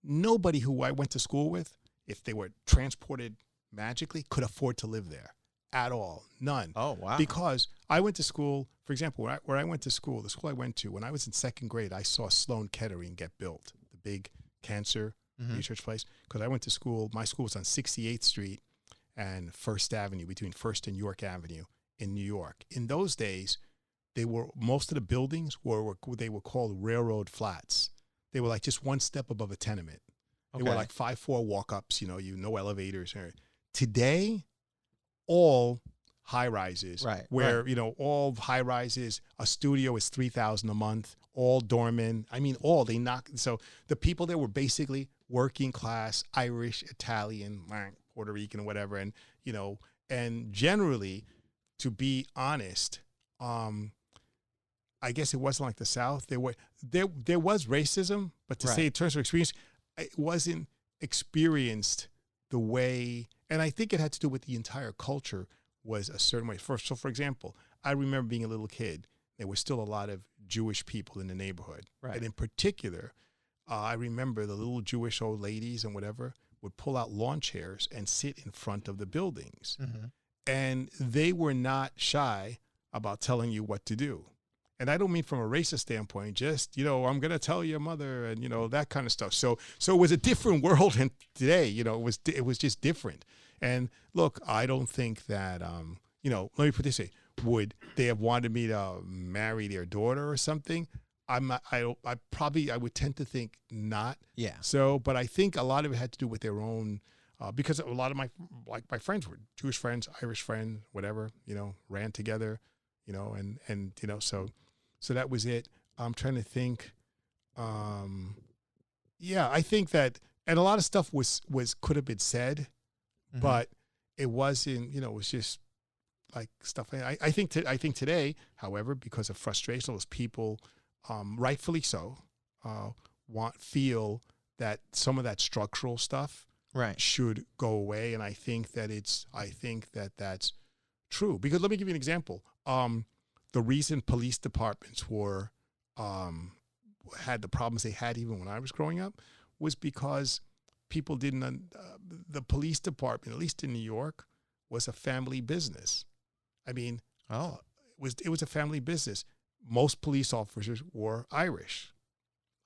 nobody who I went to school with, if they were transported magically, could afford to live there at all. None. Oh, wow. Because I went to school, for example, where I went to school, the school I went to, when I was in second grade, I saw Sloan Kettering get built, the big cancer research place. Because I went to school, my school was on 68th Street and First Avenue, between First and York Avenue in New York. In those days, most of the buildings were they were called railroad flats. They were like just one step above a tenement. They were like 5-4 walk-ups, no elevators. Today, all high rises, where all high rises, a studio is $3,000 a month, all doormen. I mean, so the people there were basically working class, Irish, Italian, Puerto Rican, whatever, and generally, to be honest, I guess it wasn't like the South. There was racism, but to say in terms of experience, it wasn't experienced the way, and I think it had to do with the entire culture was a certain way. For example, I remember being a little kid, there were still a lot of Jewish people in the neighborhood. Right. And in particular, I remember the little Jewish old ladies and whatever would pull out lawn chairs and sit in front of the buildings. Mm-hmm. And they were not shy about telling you what to do. And I don't mean from a racist standpoint, just, I'm going to tell your mother and, that kind of stuff. So it was a different world than today, it was just different. And look, I don't think that, let me put it this way. Would they have wanted me to marry their daughter or something? I would tend to think not. Yeah. So, but I think a lot of it had to do with their own, because a lot of my friends were Jewish friends, Irish friends, whatever, ran together, and so that was it. I'm trying to think. I think that, and a lot of stuff could have been said, but it wasn't, it was just like stuff. I think today, however, because of frustration, those people, rightfully so, feel that some of that structural stuff should go away. And I think that that's true, because let me give you an example. The reason police departments had the problems they had even when I was growing up was because people didn't, the police department, at least in New York, was a family business. I mean, it was a family business. Most police officers were Irish.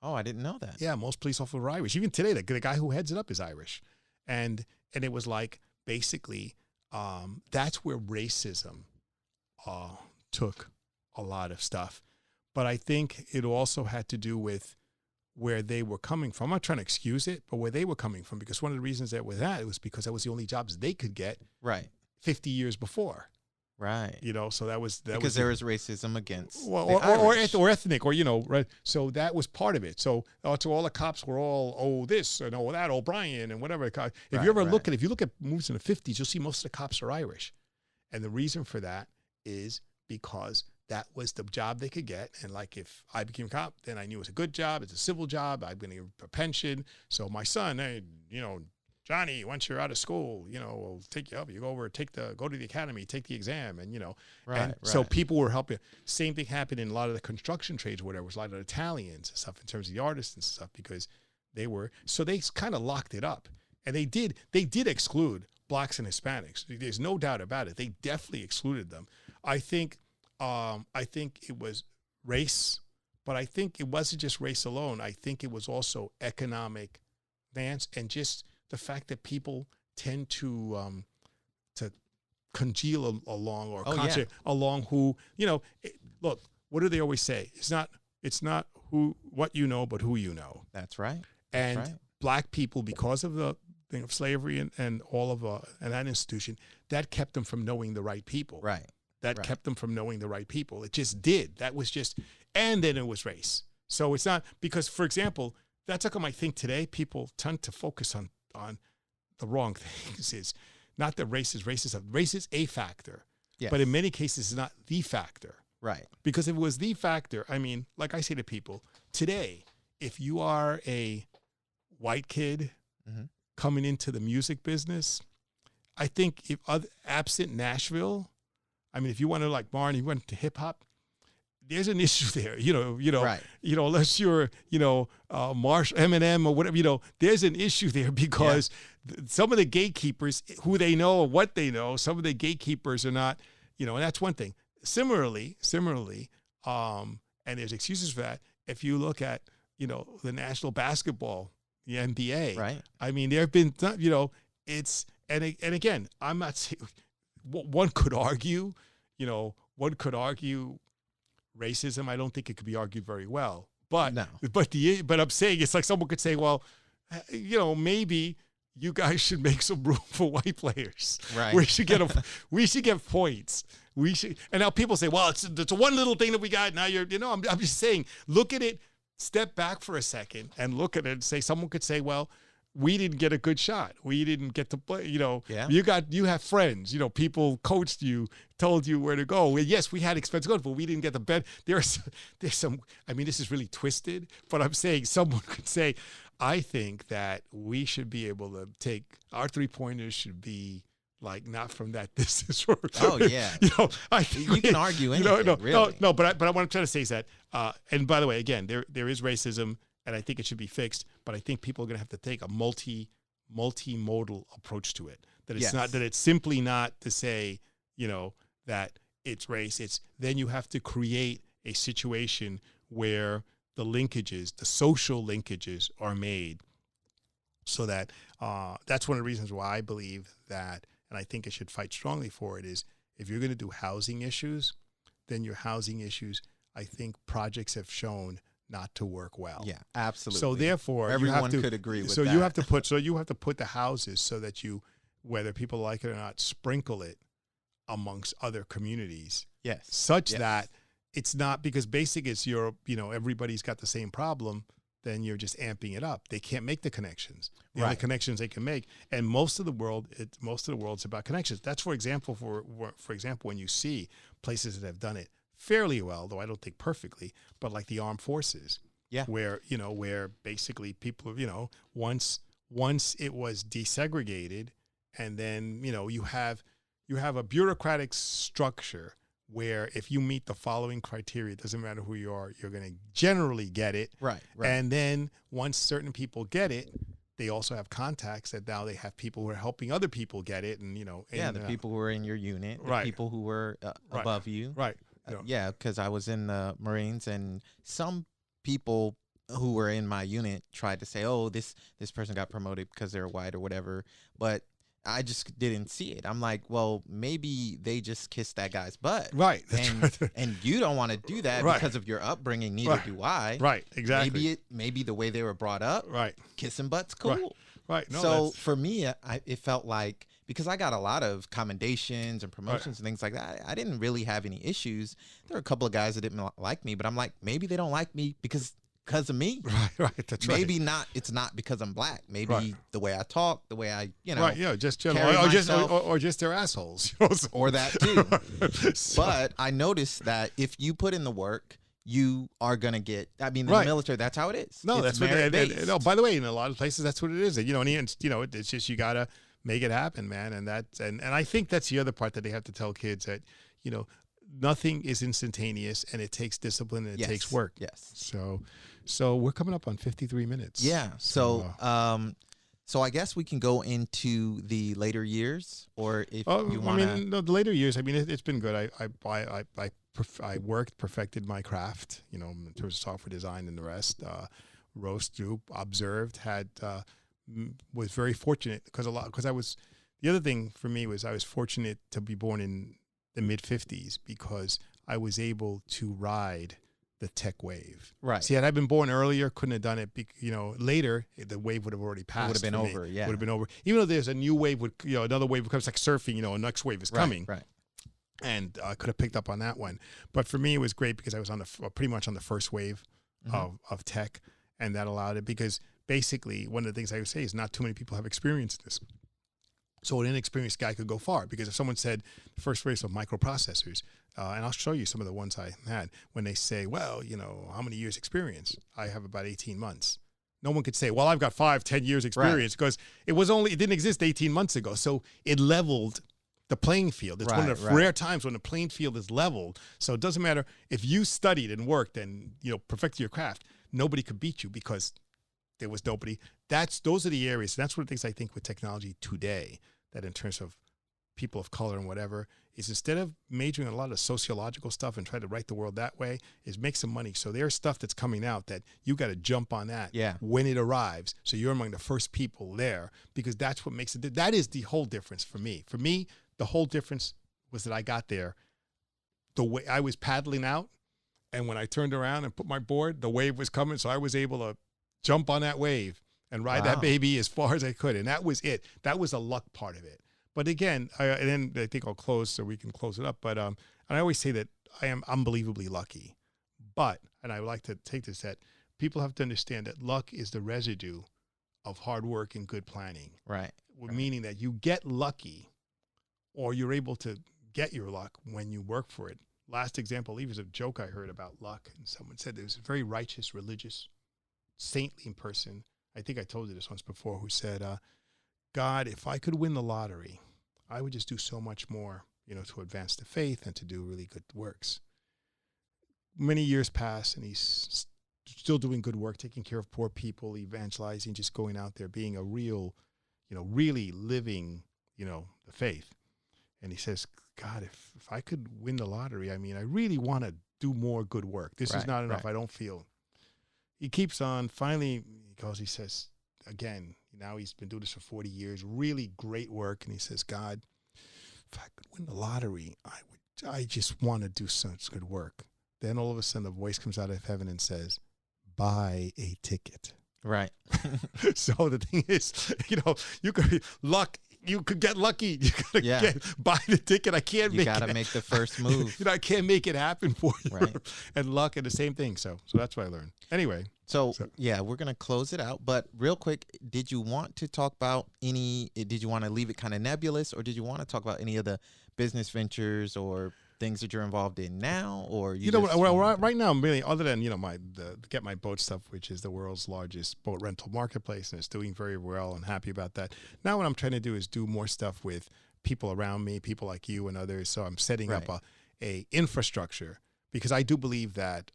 Oh, I didn't know that. Yeah, most police officers were Irish. Even today, the guy who heads it up is Irish. And it was like, basically, that's where racism took a lot of stuff. But I think it also had to do with where they were coming from. I'm not trying to excuse it, but where they were coming from, because one of the reasons that it was because that was the only jobs they could get 50 years before. Right. So that was because there was racism against or ethnic, right. So that was part of it. So all the cops were all this and that O'Brien and whatever. If you look at movies in the 50s, you'll see most of the cops are Irish, and the reason for that is because that was the job they could get. And like, if I became a cop, then I knew it was a good job. It's a civil job. I'm going to get a pension. So my son, hey, Johnny, once you're out of school, we'll take you up. You go to the academy, take the exam, and so people were helping. Same thing happened in a lot of the construction trades, whatever. It was a lot of Italians and stuff in terms of the artists and stuff, because they kind of locked it up, and they did exclude blacks and Hispanics. There's no doubt about it. They definitely excluded them. I think it was race, but I think it wasn't just race alone. I think it was also economic advance, and just the fact that people tend to congeal along or along who, look, what do they always say? It's not what you know, but who you know. That's right. And black people, because of the thing of slavery and all of and that institution, that kept them from knowing the right people. Right. That kept them from knowing the right people. It just did. That was just, and then it was race. So it's not, because, for example, that's how come I think today people tend to focus on the wrong things. Is not that race is a factor, but in many cases it's not the factor. Right. Because if it was the factor, I mean, like I say to people, today, if you are a white kid coming into the music business, I think absent Nashville, I mean, if you want to like Martin, you went to hip hop, there's an issue there, Right. unless you're, Marsh Eminem or whatever, there's an issue there because some of the gatekeepers, who they know or what they know, some of the gatekeepers are not, and that's one thing. Similarly, and there's excuses for that. If you look at, the national basketball, the NBA, Right. I mean, there have been, it's, and again, I'm not saying, one could argue racism. I don't think it could be argued very well, but No. but I'm saying it's like someone could say, well, maybe you guys should make some room for white players. Right. We should get points. We should. And now people say, well, it's one little thing that we got. Now I'm just saying, look at it, step back for a second and look at it and say, someone could say, well, we didn't get a good shot. We didn't get to play. You have friends. People coached you, told you where to go. Yes, we had expensive goals, but we didn't get the bet. There's some. I mean, this is really twisted, but I'm saying someone could say, I think that we should be able to take our 3-pointers should be like not from that distance. Oh yeah. I think you can argue anything. Really. No. But what I'm trying to say is that, and by the way, again, there is racism. And I think it should be fixed, but I think people are going to have to take a multimodal approach to it. That it's not that it's simply not to say, that it's race. It's then you have to create a situation where the linkages, the social linkages, are made, so that that's one of the reasons why I believe that, and I think I should fight strongly for it. Is if you're going to do housing issues, then your housing issues, I think projects have shown not to work well. Yeah, absolutely. So therefore, everyone could agree with that. So you have to put the houses so that you, whether people like it or not, sprinkle it amongst other communities. Yes. Such that it's not, because basically it's everybody's got the same problem, then you're just amping it up. They can't make the connections. The only connections they can make. And most of the world's about connections. That's for example, when you see places that have done it fairly well, though I don't think perfectly, but like the armed forces, where basically people, once it was desegregated, and then you have a bureaucratic structure where if you meet the following criteria, it doesn't matter who you are, you're going to generally get it. Right. And then once certain people get it, they also have contacts that now they have people who are helping other people get it, and the people who are in your unit, the people who were above you, right. Because I was in the Marines, and some people who were in my unit tried to say, "Oh, this person got promoted because they're white or whatever," but I just didn't see it. I'm like, well, maybe they just kissed that guy's butt, right? And you don't want to do that because of your upbringing. Neither do I. Right. Exactly. Maybe the way they were brought up. Right. Kissing butt's cool. Right. No, so for me, it felt like, because I got a lot of commendations and promotions and things like that, I didn't really have any issues. There were a couple of guys that didn't like me, but I'm like, maybe they don't like me because of me. Right. That's maybe not. It's not because I'm black. Maybe the way I talk, the way I, Right. Yeah. Just general, or just they're assholes. Or that too. But I noticed that if you put in the work, you are gonna get. I mean, in the military, that's how it is. No, it's that's what. No, by the way, in a lot of places, that's what it is. It's just you gotta make it happen, man. And I think that's the other part that they have to tell kids, that nothing is instantaneous, and it takes discipline, and it takes work. Yes. So we're coming up on 53 minutes. Yeah. So I guess we can go into the later years, or if you want to. I mean, the later years. I mean, it's been good. I worked, perfected my craft. In terms of software design and the rest. Rose through, observed, was very fortunate because the other thing for me was I was fortunate to be born in the mid 50s, because I was able to ride the tech wave. Right. See, had I been born earlier, couldn't have done it. Later, the wave would have already passed. It would have been over. Yeah. Would have been over. Even though there's a new wave, another wave becomes like surfing. A next wave is coming. Right. And I could have picked up on that one. But for me, it was great because I was pretty much on the first wave of tech, and that allowed it, because basically one of the things I would say is not too many people have experienced this. So an inexperienced guy could go far, because if someone said the first race of microprocessors, and I'll show you some of the ones I had, when they say, well, how many years experience? I have about 18 months. No one could say, well, I've got 5-10 years experience, because it didn't exist 18 months ago. So it leveled the playing field. It's one of the Right. rare times when the playing field is leveled. So it doesn't matter if you studied and worked and, perfected your craft, nobody could beat you because there was nobody. Those are the areas. That's one of the things I think with technology today, that in terms of people of color and whatever, is instead of majoring in a lot of sociological stuff and try to write the world that way, is make some money. So there's stuff that's coming out that you got to jump on that when it arrives. So you're among the first people there, because that's what makes it. That is the whole difference for me. For me, the whole difference was that I got there the way I was paddling out. And when I turned around and put my board, the wave was coming. So I was able to jump on that wave and ride that baby as far as I could. And that was it. That was the luck part of it. But again, and then I think I'll close so we can close it up. But and I always say that I am unbelievably lucky. But, and I would like to take this, that people have to understand that luck is the residue of hard work and good planning. Right. Meaning that you get lucky, or you're able to get your luck when you work for it. Last example, even is a joke I heard about luck. And someone said there was a very righteous, religious, saintly person. I think I told you this once before, who said, God, if I could win the lottery, I would just do so much more, to advance the faith and to do really good works. Many years pass, and he's still doing good work, taking care of poor people, evangelizing, just going out there, being a real, really living, the faith. And he says, God, if I could win the lottery, I really want to do more good work. This is not enough. I don't feel. He keeps on. Finally, he says, again, now he's been doing this for 40 years, really great work. And he says, God, if I could win the lottery, I just want to do such good work. Then all of a sudden a voice comes out of heaven and says, buy a ticket. Right. So the thing is, you could get lucky. You gotta buy the ticket. I can't You gotta make the first move. I can't make it happen for you. Right. And luck and the same thing. So that's what I learned. Anyway. So we're gonna close it out. But real quick, did you want to talk about did you want to leave it kind of nebulous, or did you want to talk about any of the business ventures or things that you're involved in now, or right now I'm really, other than get my boat stuff, which is the world's largest boat rental marketplace, and it's doing very well and happy about that. Now what I'm trying to do is do more stuff with people around me, people like you and others. So I'm setting up a infrastructure, because I do believe that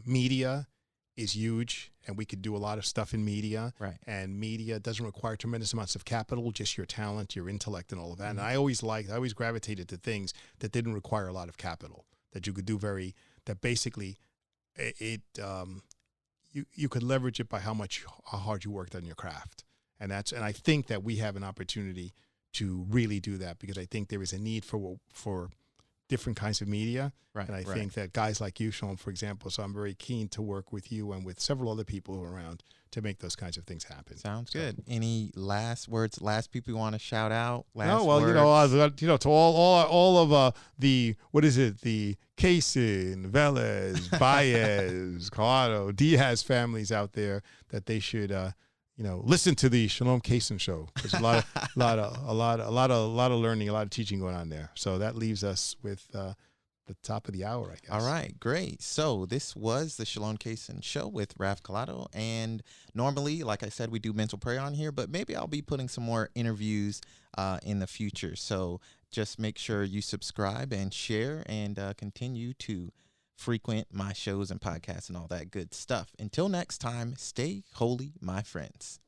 media is huge, and we could do a lot of stuff in media. Right. And media doesn't require tremendous amounts of capital, just your talent, your intellect, and all of that. Mm-hmm. And I always gravitated to things that didn't require a lot of capital, that you could do that basically you could leverage it by how hard you worked on your craft. And I think that we have an opportunity to really do that, because I think there is a need for different kinds of media. Right, and I think that guys like you, Sean, for example, so I'm very keen to work with you and with several other people who are around to make those kinds of things happen. Sounds good. Any last words, last people you want to shout out? To all of the Kaysen, Velez, Baez, Collado, Diaz families out there, that they should listen to the Shalom Kaysen show. There's a lot of learning, a lot of teaching going on there. So that leaves us with the top of the hour, I guess. All right, great. So this was the Shalom Kaysen show with Raf Collado. And normally, like I said, we do mental prayer on here, but maybe I'll be putting some more interviews in the future. So just make sure you subscribe and share, and continue to frequent my shows and podcasts and all that good stuff. Until next time, stay holy, my friends.